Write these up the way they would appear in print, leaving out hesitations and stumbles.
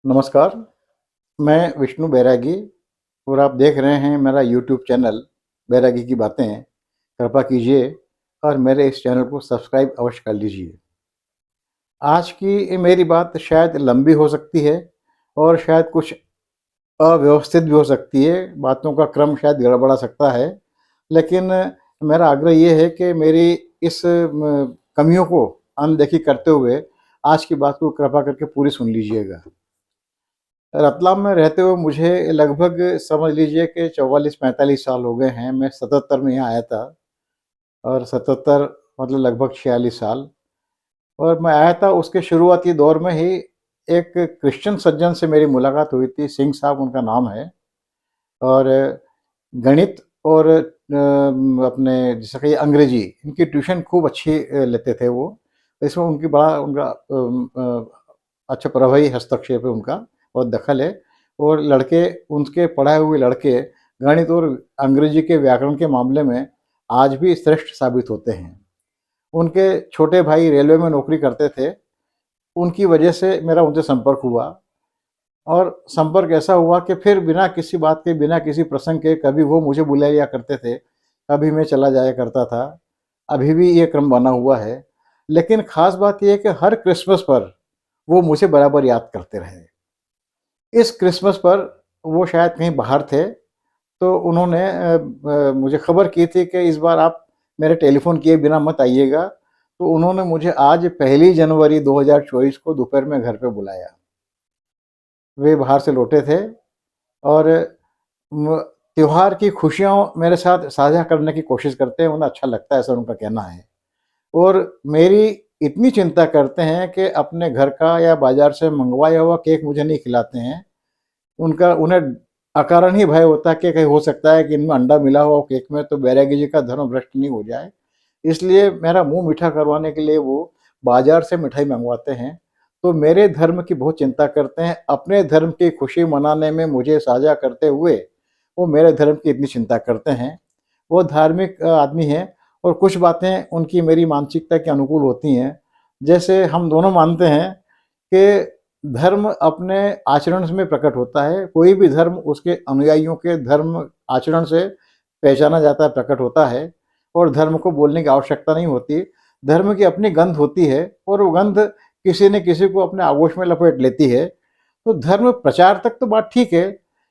नमस्कार, मैं विष्णु बैरागी और आप देख रहे हैं मेरा यूट्यूब चैनल बैरागी की बातें। कृपा कीजिए और मेरे इस चैनल को सब्सक्राइब अवश्य कर लीजिए। आज की ये मेरी बात शायद लंबी हो सकती है और शायद कुछ अव्यवस्थित भी हो सकती है, बातों का क्रम शायद गड़बड़ा सकता है। लेकिन मेरा आग्रह ये है कि मेरी इस कमियों को अनदेखी करते हुए आज की बात को कृपा करके पूरी सुन लीजिएगा। रतलाम में रहते हुए मुझे लगभग समझ लीजिए कि 44-45 साल हो गए हैं। मैं 77 में यहाँ आया था और 77 मतलब लगभग 46 साल। और मैं आया था उसके शुरुआती दौर में ही एक क्रिश्चियन सज्जन से मेरी मुलाकात हुई थी, सिंह साहब उनका नाम है। और गणित और अपने जैसे कि अंग्रेजी इनकी ट्यूशन खूब अच्छी लेते थे वो। इसमें उनकी बड़ा उनका अच्छा प्रभावी हस्तक्षेप है उनका, बहुत दखल है। और लड़के उनके पढ़ाए हुए लड़के गणित और अंग्रेजी के व्याकरण के मामले में आज भी श्रेष्ठ साबित होते हैं। उनके छोटे भाई रेलवे में नौकरी करते थे, उनकी वजह से मेरा उनसे संपर्क हुआ। और संपर्क ऐसा हुआ कि फिर बिना किसी बात के, बिना किसी प्रसंग के कभी वो मुझे बुला लिया करते थे, कभी मैं चला जाया करता था। अभी भी ये क्रम बना हुआ है। लेकिन ख़ास बात ये है कि हर क्रिसमस पर वो मुझे बराबर याद करते रहे। इस क्रिसमस पर वो शायद कहीं बाहर थे, तो उन्होंने मुझे खबर की थी कि इस बार आप मेरे टेलीफ़ोन किए बिना मत आइएगा। तो उन्होंने मुझे आज 1 जनवरी 2024 को दोपहर में घर पे बुलाया। वे बाहर से लौटे थे और म त्योहार की खुशियाँ मेरे साथ साझा करने की कोशिश करते हैं, उन्हें अच्छा लगता है, ऐसा उनका कहना है। और मेरी इतनी चिंता करते हैं कि अपने घर का या बाज़ार से मंगवाया हुआ केक मुझे नहीं खिलाते हैं। उनका उन्हें अकारण ही भय होता है कि कहीं हो सकता है कि इनमें अंडा मिला हो केक में, तो बैरागी जी का धर्म भ्रष्ट नहीं हो जाए। इसलिए मेरा मुँह मीठा करवाने के लिए वो बाज़ार से मिठाई मँगवाते हैं। तो मेरे धर्म की बहुत चिंता करते हैं, अपने धर्म की खुशी मनाने में मुझे साझा करते हुए वो मेरे धर्म की इतनी चिंता करते हैं। वो धार्मिक आदमी हैं और कुछ बातें उनकी मेरी मानसिकता के अनुकूल होती हैं। जैसे हम दोनों मानते हैं कि धर्म अपने आचरण में प्रकट होता है। कोई भी धर्म उसके अनुयायियों के धर्म आचरण से पहचाना जाता है, प्रकट होता है। और धर्म को बोलने की आवश्यकता नहीं होती। धर्म की अपनी गंध होती है और वो गंध किसी न किसी को अपने आगोश में लपेट लेती है। तो धर्म प्रचार तक तो बात ठीक है,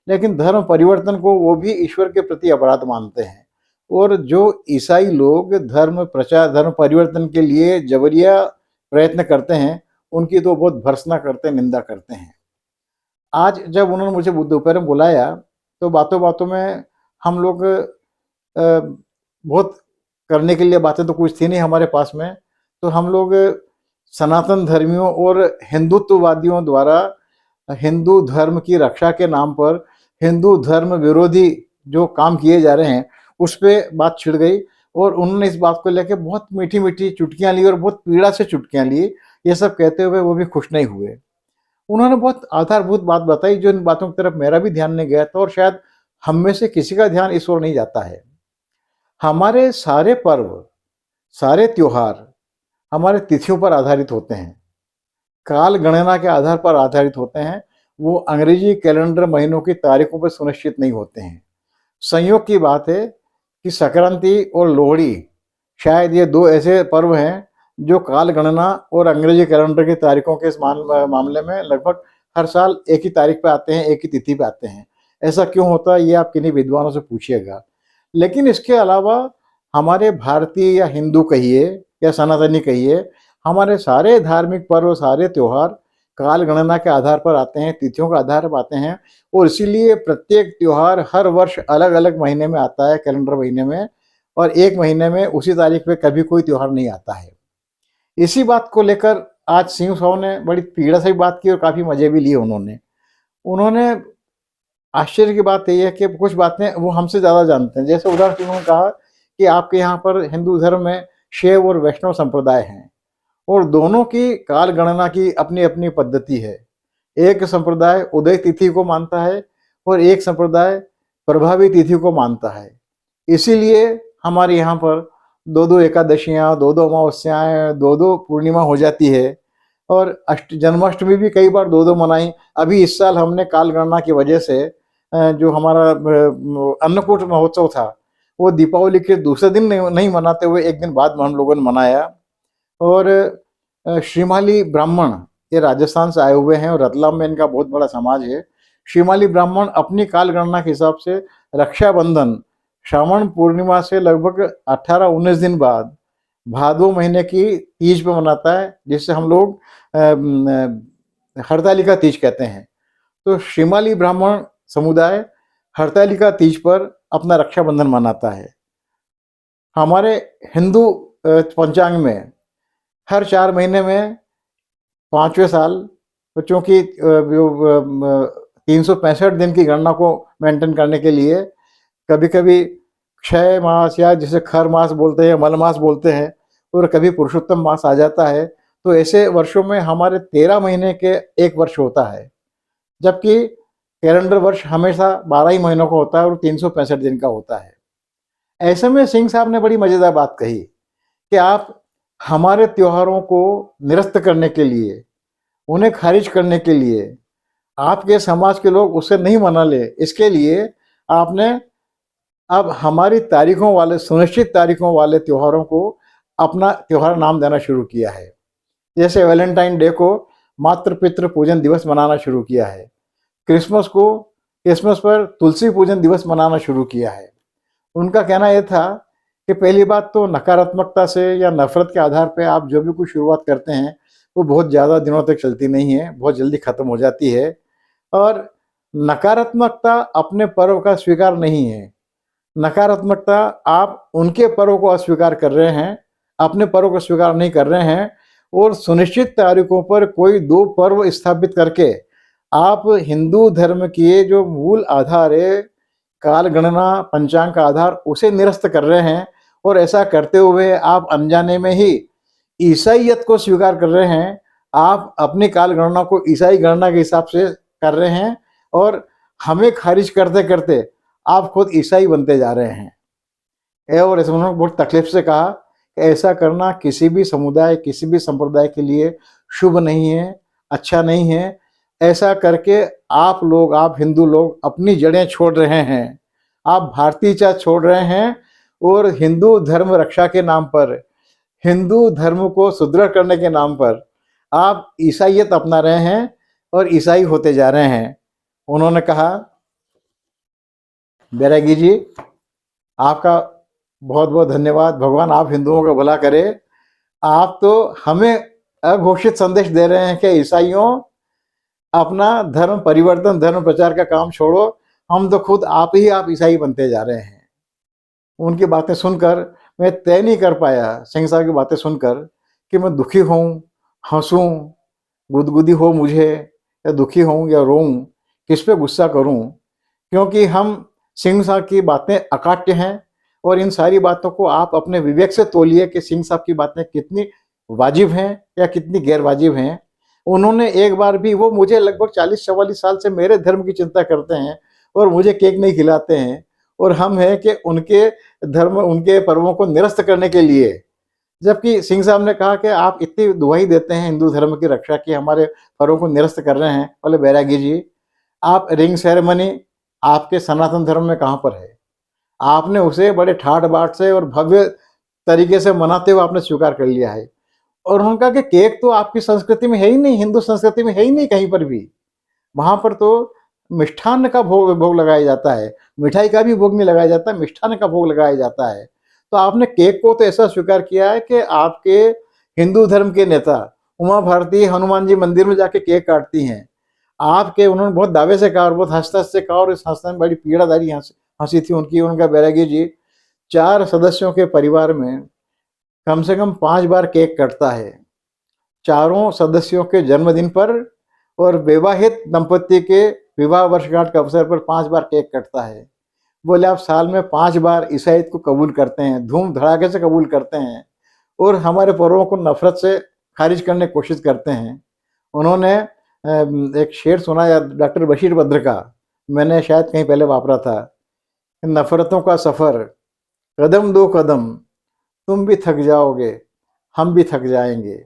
लेकिन धर्म परिवर्तन को वो भी ईश्वर के प्रति अपराध मानते हैं। और जो ईसाई लोग धर्म प्रचार, धर्म परिवर्तन के लिए जबरिया प्रयत्न करते हैं, उनकी तो बहुत भर्त्सना करते हैं, निंदा करते हैं। आज जब उन्होंने मुझे दोपहर में बुलाया, तो बातों-बातों में हम लोग बहुत करने के लिए बातें तो कुछ थी नहीं हमारे पास में। तो हम लोग सनातन धर्मियों और हिंदुत्ववादियों द्वारा हिंदू धर्म की रक्षा के नाम पर हिंदू धर्म विरोधी जो काम किए जा रहे हैं, उस पे बात छिड़ गई। और उन्होंने इस बात को लेके बहुत मीठी-मीठी चुटकियाँ ली और बहुत पीड़ा से चुटकियाँ ली। ये सब कहते हुए वो भी खुश नहीं हुए। उन्होंने बहुत आधारभूत बात बताई, जो इन बातों की तरफ मेरा भी ध्यान नहीं गया था और शायद हम में से किसी का ध्यान इस ओर नहीं जाता है। हमारे सारे पर्व, सारे त्योहार हमारे तिथियों पर आधारित होते हैं, काल गणना के आधार पर आधारित होते हैं। वो अंग्रेजी कैलेंडर महीनों की तारीखों पर सुनिश्चित नहीं होते हैं। संयोग की बात है कि संक्रांति और लोहड़ी शायद ये 2 ऐसे पर्व हैं जो काल गणना और अंग्रेजी कैलेंडर की तारीखों के इस मामले में लगभग हर साल एक ही तारीख पे आते हैं, एक ही तिथि पे आते हैं। ऐसा क्यों होता है ये आप किन्हीं विद्वानों से पूछिएगा। लेकिन इसके अलावा हमारे भारतीय या हिंदू कहिए या सनातनी कहिए, हमारे सारे धार्मिक पर्व, सारे त्योहार काल गणना के आधार पर आते हैं, तिथियों के आधार पर आते हैं। और इसीलिए प्रत्येक त्योहार हर वर्ष अलग-अलग महीने में आता है, कैलेंडर महीने में। और एक महीने में उसी तारीख पे कभी कोई त्योहार नहीं आता है। इसी बात को लेकर आज सिंह साहब ने बड़ी पीड़ा से भी बात की और काफ़ी मज़े भी लिए उन्होंने। उन्होंने आश्चर्य की बात ये है कि कुछ बातें वो हमसे ज़्यादा जानते हैं। जैसे उदाहरण के लिए उन्होंने कहा कि आपके यहाँ पर हिंदू धर्म में शैव और वैष्णव संप्रदाय हैं और दोनों की काल गणना की अपनी-अपनी पद्धति है। एक संप्रदाय उदय तिथि को मानता है और एक संप्रदाय प्रभावी तिथि को मानता है। इसीलिए हमारे यहाँ पर 2-2 एकादशियाँ, 2-2 अमावस्याएँ, 2-2 पूर्णिमा हो जाती है। और जन्माष्टमी भी कई बार दो दो मनाई। अभी इस साल हमने काल गणना की वजह से जो हमारा अन्नकूट महोत्सव था वो दीपावली के दूसरे दिन नहीं मनाते हुए एक दिन बाद हम लोगों ने मनाया। और श्रीमाली ब्राह्मण ये राजस्थान से आए हुए हैं और रतलाम में इनका बहुत बड़ा समाज है। श्रीमाली ब्राह्मण अपनी काल गणना के हिसाब से रक्षाबंधन श्रावण पूर्णिमा से लगभग 18-19 दिन बाद भादो महीने की तीज पे मनाता है, जिससे हम लोग हरतालिका तीज कहते हैं। तो श्रीमाली ब्राह्मण समुदाय हरतालिका तीज पर अपना रक्षाबंधन मनाता है। हमारे हिंदू पंचांग में हर 4 महीने में 5वें साल, तो चूँकि 365 दिन की गणना को मेंटेन करने के लिए कभी कभी क्षय मास या जिसे खर मास बोलते हैं, मल मास बोलते हैं, और कभी पुरुषोत्तम मास आ जाता है। तो ऐसे वर्षों में हमारे 13 महीने के एक वर्ष होता है, जबकि कैलेंडर वर्ष हमेशा 12 ही महीनों का होता है और 365 दिन का होता है। ऐसे में सिंह साहब ने बड़ी मज़ेदार बात कही कि आप हमारे त्योहारों को निरस्त करने के लिए, उन्हें खारिज करने के लिए, आपके समाज के लोग उसे नहीं मना ले, इसके लिए आपने अब हमारी तारीखों वाले, सुनिश्चित तारीखों वाले त्योहारों को अपना त्योहार नाम देना शुरू किया है। जैसे वैलेंटाइन डे को मातृ पितृ पूजन दिवस मनाना शुरू किया है, क्रिसमस पर तुलसी पूजन दिवस मनाना शुरू किया है। उनका कहना यह था कि पहली बात तो नकारात्मकता से या नफरत के आधार पर आप जो भी कुछ शुरुआत करते हैं वो बहुत ज़्यादा दिनों तक चलती नहीं है, बहुत जल्दी ख़त्म हो जाती है। और नकारात्मकता अपने पर्व का स्वीकार नहीं है। नकारात्मकता आप उनके पर्व को अस्वीकार कर रहे हैं, अपने पर्व को स्वीकार नहीं कर रहे हैं, और सुनिश्चित तारीखों पर कोई 2 पर्व स्थापित करके आप हिंदू धर्म के जो मूल आधार है, काल गणना पंचांग का आधार, उसे निरस्त कर रहे हैं। और ऐसा करते हुए आप अनजाने में ही ईसाईयत को स्वीकार कर रहे हैं। आप अपनी काल गणना को ईसाई गणना के हिसाब से कर रहे हैं और हमें खारिज करते करते आप खुद ईसाई बनते जा रहे हैं। और ऐसे उन्होंने बहुत तकलीफ से कहा कि ऐसा करना किसी भी समुदाय, किसी भी संप्रदाय के लिए शुभ नहीं है, अच्छा नहीं है। ऐसा करके आप लोग, आप हिंदू लोग अपनी जड़ें छोड़ रहे हैं, आप भारतीयता छोड़ रहे हैं, और हिंदू धर्म रक्षा के नाम पर, हिंदू धर्म को सुदृढ़ करने के नाम पर आप ईसाईयत अपना रहे हैं और ईसाई होते जा रहे हैं। उन्होंने कहा, बैरागी जी आपका बहुत बहुत धन्यवाद, भगवान आप हिंदुओं का भला करे। आप तो हमें अघोषित संदेश दे रहे हैं कि ईसाइयों अपना धर्म परिवर्तन, धर्म प्रचार का काम छोड़ो, हम तो खुद आप ईसाई बनते जा रहे हैं। उनकी बातें सुनकर मैं तय नहीं कर पाया, सिंह साहब की बातें सुनकर, कि मैं दुखी हूँ, हंसूँ, गुदगुदी हो मुझे, या दुखी हूँ या रोऊँ, किस पे गुस्सा करूँ, क्योंकि हम सिंह साहब की बातें अकाट्य हैं। और इन सारी बातों को आप अपने विवेक से तोलिए कि सिंह साहब की बातें कितनी वाजिब हैं या कितनी गैर वाजिब हैं। उन्होंने एक बार भी, वो मुझे लगभग 40-44 साल से मेरे धर्म की चिंता करते हैं और मुझे केक नहीं खिलाते हैं, और हम हैं कि उनके धर्म, उनके पर्वों को निरस्त करने के लिए। जबकि सिंह साहब ने कहा कि आप इतनी दुहाई देते हैं हिंदू धर्म की रक्षा की, हमारे पर्वों को निरस्त कर रहे हैं। बोले बैरागी जी, आप रिंग सेरेमनी आपके सनातन धर्म में कहाँ पर है? आपने उसे बड़े ठाट बाट से और भव्य तरीके से मनाते हुए आपने स्वीकार कर लिया है। और उन्होंने कहा कि केक तो आपकी संस्कृति में है ही नहीं, हिंदू संस्कृति में है ही नहीं कहीं पर भी। वहाँ पर तो मिष्ठान्न का भोग लगाया जाता है, मिठाई का भी भोग नहीं लगाया जाता, मिष्ठान्न का भोग लगाया जाता है। तो आपने केक को तो ऐसा स्वीकार किया है कि आपके हिंदू धर्म के नेता उमा भारती हनुमान जी मंदिर में जाके केक काटती हैं। आपके, उन्होंने बहुत दावे से कहा और बहुत हंसते हंसते कहा, और इस हंसने में बड़ी पीड़ादारी हंसी थी उनकी। उनका, बैरागी जी 4 सदस्यों के परिवार में कम से कम 5 बार केक कटता है, चारों सदस्यों के जन्मदिन पर और वैवाहित दंपति के विवाह वर्षगांठ के अवसर पर 5 बार केक कटता है। बोले आप साल में 5 बार ईसाईयत को कबूल करते हैं, धूम धड़ाके से कबूल करते हैं, और हमारे पर्वों को नफरत से खारिज करने की कोशिश करते हैं। उन्होंने एक शेर सुनाया डॉक्टर बशीर बद्र का, मैंने शायद कहीं पहले वापरा था, नफरतों का सफ़र कदम दो कदम, तुम भी थक जाओगे, हम भी थक जाएंगे।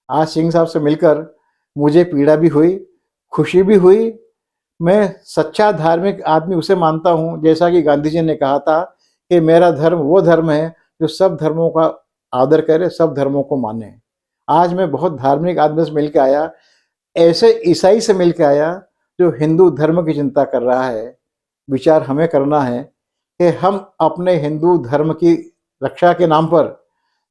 आज सिंह साहब से मिलकर मुझे पीड़ा भी हुई, खुशी भी हुई। मैं सच्चा धार्मिक आदमी उसे मानता हूँ, जैसा कि गांधी जी ने कहा था कि मेरा धर्म वो धर्म है जो सब धर्मों का आदर करे, सब धर्मों को माने। आज मैं बहुत धार्मिक आदमी से मिल के आया, ऐसे ईसाई से मिल के आया जो हिंदू धर्म की चिंता कर रहा है। विचार हमें करना है कि हम अपने हिंदू धर्म की रक्षा के नाम पर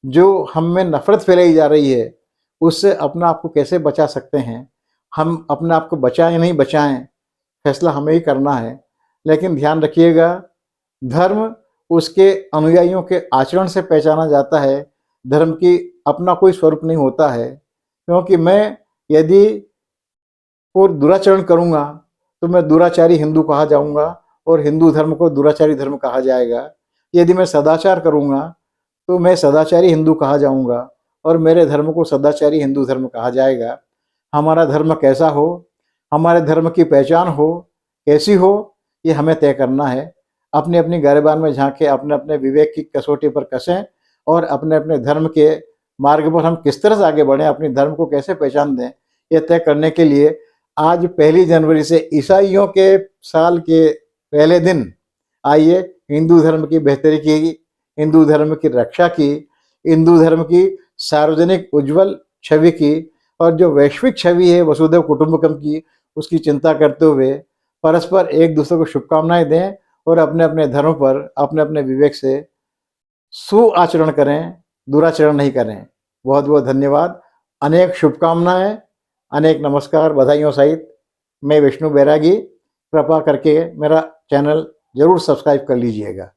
जो हम में नफरत फैलाई जा रही है, उससे अपना आप को कैसे बचा सकते हैं। हम अपने आप को बचाएं नहीं बचाएं, फैसला हमें ही करना है। लेकिन ध्यान रखिएगा, धर्म उसके अनुयायियों के आचरण से पहचाना जाता है, धर्म की अपना कोई स्वरूप नहीं होता है। क्योंकि मैं यदि और दुराचरण करूँगा तो मैं दुराचारी हिंदू कहा जाऊँगा और हिंदू धर्म को दुराचारी धर्म कहा जाएगा। यदि मैं सदाचार करूँगा तो मैं सदाचारी हिंदू कहा जाऊँगा और मेरे धर्म को सदाचारी हिंदू धर्म कहा जाएगा। हमारा धर्म कैसा हो, हमारे धर्म की पहचान हो, कैसी हो, ये हमें तय करना है। अपनी अपनी गिरबान में झांके, अपने अपने विवेक की कसौटी पर कसें और अपने अपने धर्म के मार्ग पर हम किस तरह से आगे बढ़ें, अपने धर्म को कैसे पहचान दें, ये तय करने के लिए आज 1 जनवरी से ईसाइयों के साल के पहले दिन आइए हिंदू धर्म की बेहतरी की, हिंदू धर्म की रक्षा की, हिंदू धर्म की सार्वजनिक उज्जवल छवि की और जो वैश्विक छवि है वसुधैव कुटुंबकम की, उसकी चिंता करते हुए परस्पर एक दूसरे को शुभकामनाएं दें और अपने अपने धर्म पर अपने अपने विवेक से सुआचरण करें, दुराचरण नहीं करें। बहुत बहुत धन्यवाद, अनेक शुभकामनाएं, अनेक नमस्कार, बधाइयों सहित। मैं विष्णु बैरागी, कृपा करके मेरा चैनल जरूर सब्सक्राइब कर लीजिएगा।